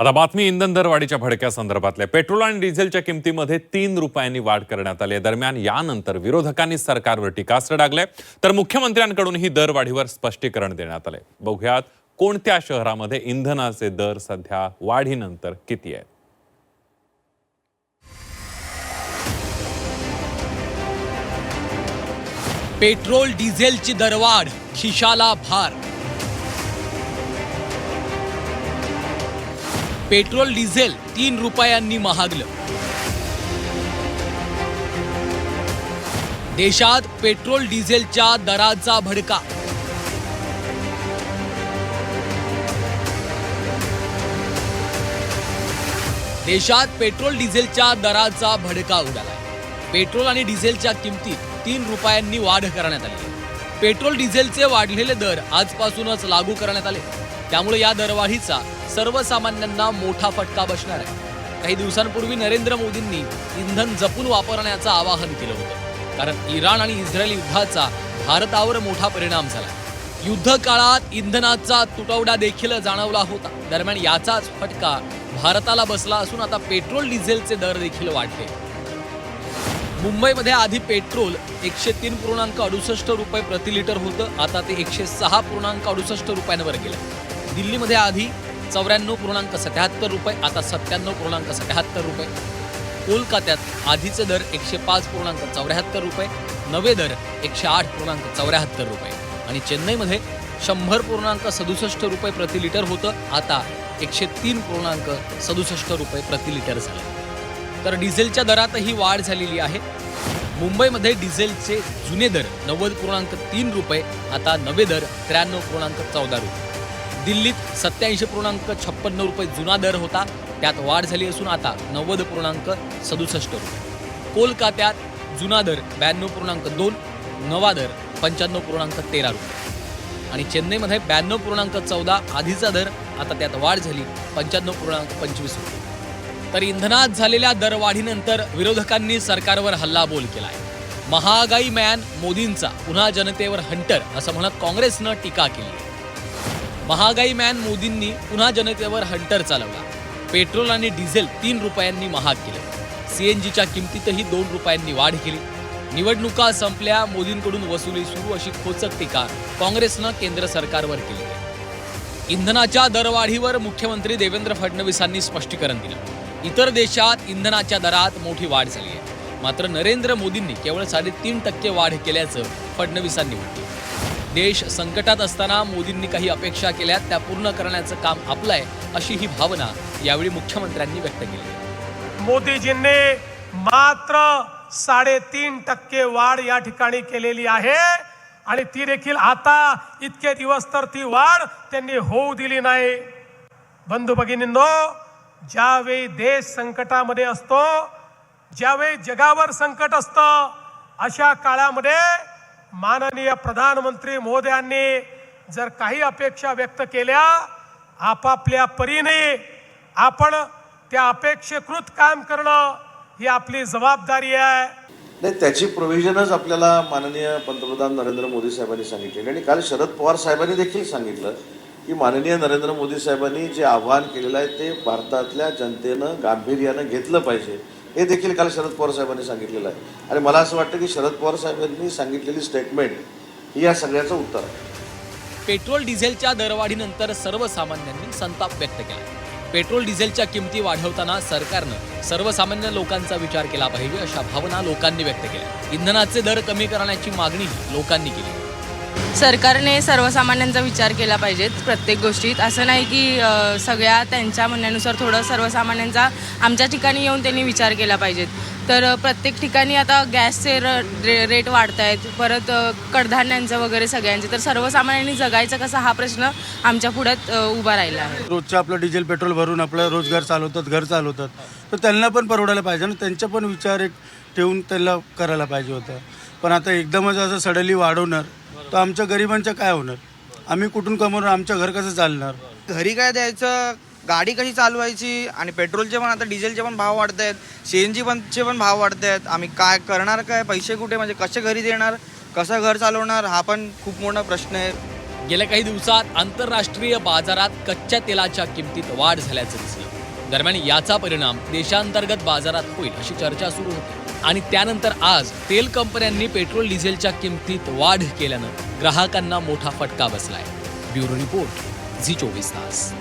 आता बातमी इंधन दरवाढीच्या भडक्या संदर्भातल्या पेट्रोल आणि डिझेलच्या किमतीमध्ये 3 रुपयांनी वाढ करण्यात आली. दरम्यान यानंतर विरोधकांनी सरकारवर टीकास्त्र डागले तर मुख्यमंत्र्यांकडूनही दरवाढीवर स्पष्टीकरण देण्यात आले. बघूयात कोणत्या शहरामध्ये इंधनाचे दर सध्या वाढीनंतर किती आहेत. पेट्रोल डिझेलची दरवाढ खिशाला भार. पेट्रोल डिझेल 3 रुपयांनी महागलं. देशात पेट्रोल डिझेलच्या दराचा भडका. देशात पेट्रोल डिझेलच्या दराचा भडका उडालाय. पेट्रोल आणि डिझेलच्या किमतीत 3 रुपयांनी वाढ करण्यात आली. पेट्रोल डिझेलचे वाढलेले दर आजपासूनच लागू करण्यात आले. त्यामुळे या दरवाढीचा सर्वसामान्यांना मोठा फटका बसणार आहे. काही दिवसांपूर्वी नरेंद्र मोदींनी इंधन जपून वापरण्याचं आवाहन केलं होतं, कारण इराण आणि इस्रायल युद्धाचा भारतावर मोठा परिणाम झाला. युद्ध काळात इंधनाचा तुटवडा देखील जाणवला होता. दरम्यान याचाच फटका भारताला बसला असून आता पेट्रोल डिझेलचे दर देखील वाढले. मुंबईमध्ये आधी पेट्रोल 103.68 रुपये प्रति लिटर होतं, आता ते 106.68 रुपयांवर गेलं. दिल्लीमध्ये आधी 94.77 रुपये, आता 97.77 रुपये. कोलकात्यात आधीचे दर 105.74 रुपये, नवे दर 108.74 रुपये आणि चेन्नईमध्ये 100.67 रुपये प्रति लिटर होतं, आता 103.67 रुपये प्रति लिटर झालं. तर डिझेलच्या दरातही वाढ झालेली आहे. मुंबईमध्ये डिझेलचे जुने दर 90.3 रुपये, आता नवे दर 93.14 रुपये. दिल्लीत 87.56 रुपये जुना दर होता, त्यात वाढ झाली असून आता 90.67 रुपये. कोलकात्यात जुना दर 92.2, नवा दर 95.13 रुपये आणि चेन्नईमध्ये 92.14 आधीचा दर, आता त्यात वाढ झाली 95.25 रुपये. तर इंधनात झालेल्या दरवाढीनंतर विरोधकांनी सरकारवर हल्लाबोल केलाय. महागाई मॅन मोदींचा पुन्हा जनतेवर हंटर असं म्हणत काँग्रेसनं टीका केली. महागाई मॅन मोदींनी पुन्हा जनतेवर हंटर चालवला. पेट्रोल आणि डिझेल 3 रुपयांनी महाग केले. सीएनजीच्या किमतीतही 2 रुपयांनी वाढ केली. निवडणुका संपल्या, मोदींकडून वसुली सुरू अशी खोचक टीका काँग्रेसनं केंद्र सरकारवर केली आहे. इंधनाच्या दरवाढीवर मुख्यमंत्री देवेंद्र फडणवीसांनी स्पष्टीकरण दिलं. इतर देशात इंधनाच्या दरात मोठी वाढ झाली आहे, मात्र नरेंद्र मोदींनी केवळ 3.5% वाढ केल्याचं फडणवीसांनी म्हटलं. देश संकटात असताना मोदींनी काही अपेक्षा केल्या, त्या पूर्ण करण्याचं काम आपलं आहे अशी ही भावना यावेळी मुख्यमंत्र्यांनी व्यक्त केली. मोदीजींनी मात्र 3.5% वाढ या ठिकाणी केलेली आहे आणि ती देखील आता इतके दिवस तर ती वाढ त्यांनी होऊ दिली नाही. बंधू भगिनींनो, ज्यावेळी देश संकटामध्ये असतो, ज्यावेळी जगावर संकट असतं, अशा काळामध्ये माननीय प्रधानमंत्री महोदयांनी जर काही अपेक्षा व्यक्त केल्या, आपापल्या परीने आपण त्या अपेक्षेकृत काम करणं ही आपली जबाबदारी आहे. नाही, त्याची प्रोव्हिजनच आपल्याला माननीय पंतप्रधान नरेंद्र मोदी साहेबांनी सांगितलेली आणि काल शरद पवार साहेबांनी देखील सांगितलं की माननीय नरेंद्र मोदी साहेबांनी जे आव्हान केलेलं आहे ते भारतातल्या जनतेनं गांभीर्यानं घेतलं पाहिजे, हे देखील काल शरद पवार साहेबांनी सांगितलेलं आहे. आणि मला असं वाटतं की शरद पवार साहेबांनी सांगितलेली स्टेटमेंट ही या सगळ्याचं उत्तर आहे. पेट्रोल डिझेलच्या दरवाढीनंतर सर्वसामान्यांनी संताप व्यक्त केला. पेट्रोल डिझेलच्या किमती वाढवताना सरकारनं सर्वसामान्य लोकांचा विचार केला पाहिजे अशा भावना लोकांनी व्यक्त केल्या. इंधनाचे दर कमी करण्याची मागणीही लोकांनी केली. सरकारने सर्वसामान्यांचा विचार केला पाहिजे प्रत्येक गोष्टीत. असं नाही की सगळ्या त्यांच्या म्हणण्यानुसार थोडं सर्वसामान्यांचा आमच्या ठिकाणी येऊन त्यांनी विचार केला पाहिजेत. तर प्रत्येक ठिकाणी आता गॅसचे रेट वाढत आहेत, परत कडधान्यांचं वगैरे सगळ्यांचे. तर सर्वसामान्यांनी जगायचं कसं हा प्रश्न आमच्या पुढ्यात उभा राहिला आहे. रोजचं आपलं डिझेल पेट्रोल भरून आपलं रोजगार चालवतात, घर चालवतात, तर त्यांना पण परवडायला पाहिजे आणि त्यांचा पण विचार एक ठेवून त्यांना करायला पाहिजे होतं. पण आता एकदमच असं सडनली वाढवणार तर आमच्या गरिबांचं काय होणार? आम्ही कुठून कमवणार? आमचं घर कसं चालणार? घरी काय द्यायचं, गाडी कशी चालवायची आणि पेट्रोलचे पण आता डिझेलचे पण भाव वाढत आहेत, सीएनजी चे पण भाव वाढत आहेत. आम्ही काय करणार, काय पैसे कुठे, म्हणजे कसे घरी देणार, कसं घर चालवणार, हा पण खूप मोठा प्रश्न आहे. गेल्या काही दिवसात आंतरराष्ट्रीय बाजारात कच्च्या तेलाच्या किमतीत वाढ झाल्याचं दिसलं. दरम्यान याचा परिणाम देशांतर्गत बाजारात होईल अशी चर्चा सुरू होती आणि त्यानंतर आज तेल कंपन्यांनी पेट्रोल डिझेलच्या किमतीत वाढ केल्यानं ग्राहकांना मोठा फटका बसलाय. ब्युरो रिपोर्ट, झी 24 तास.